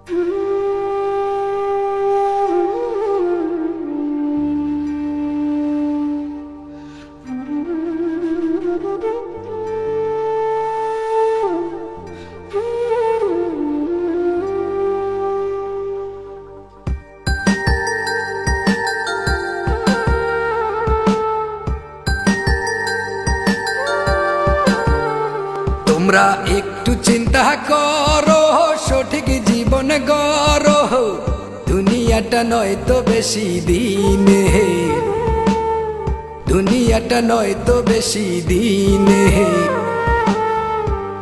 তোমরা একটু চিন্তা করো, সঠিক জীবন গড়ো, দুনিয়াটা নয় তো বেশি দিনে, দুনিয়াটা নয় তো বেশি দিনে,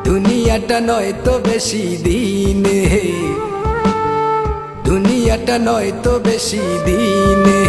দুনিয়াটা নয় তো বেশি দিনে, দুনিয়াটা নয় তো বেশি দিনে।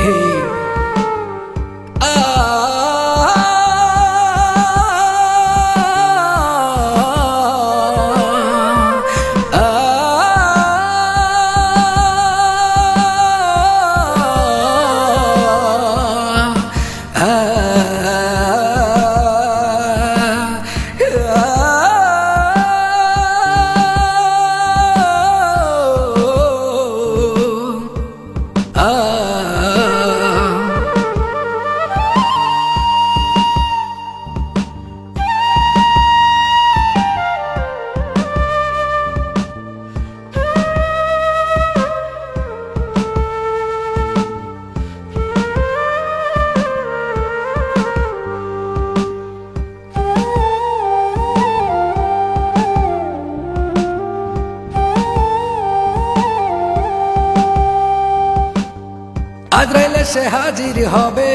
আজরাইল সে হাজির হবে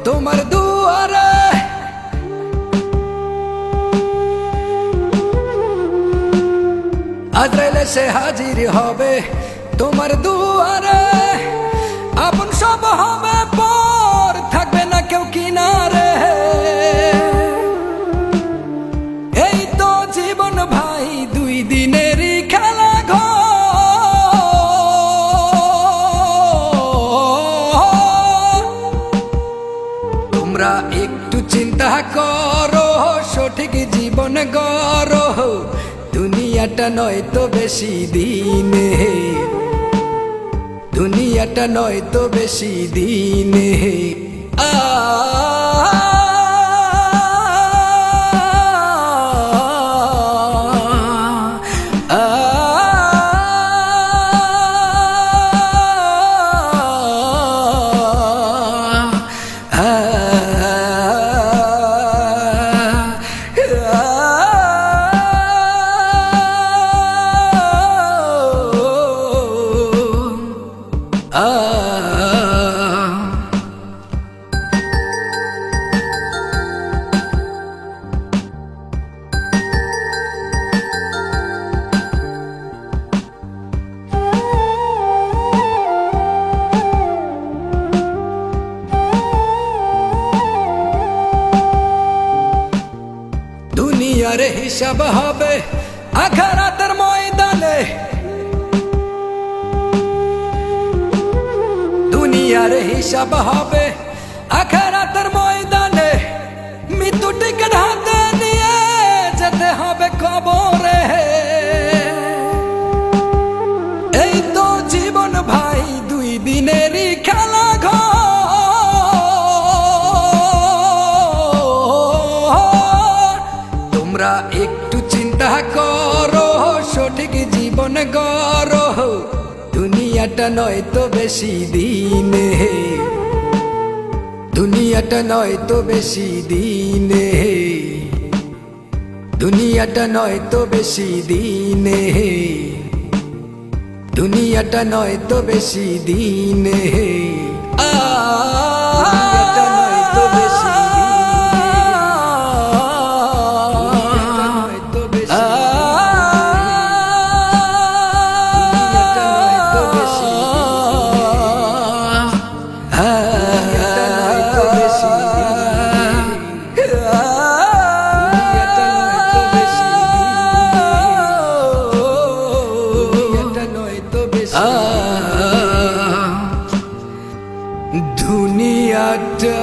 তোমার দুয়ারে, আজরাইল সে হাজির হবে তোমার দুয়ারে, আপন সব হবে পর, থাকবে না কেউ কিনারে। এই তো জীবন ভাই দুই দিনেরই খেলা ঘর, তোমরা একটু চিন্তা করো, সঠিক জীবন গড়ো, দুনিয়াটা নয় তো বেশি দিনে, দুনিয়াটা নয় তো বেশি দিনে। দুনিয়ার হিসাব হবে আখিরাতের ময়দানে, দুনিয়ার হিসাব হবে আখিরাতের ময়দানে, মৃত্যু টিকিট হাতে নিয়ে যেতে হবে কবরে। এই তো জীবন ভাই দুই দিনেরই খেলা ঘর, তোমরা একটু চিন্তা করো, সঠিক জীবন গড়ো, দুনিয়াটা নয় তো বেশি দিনে, দুনিয়াটা নয় তো বেশি দিনে, দুনিয়াটা নয় তো বেশি দিনে, দুনিয়াটা নয় তো বেশি দিনে। দুনিয়াটা নয় তো বেশি দুনিয়াটা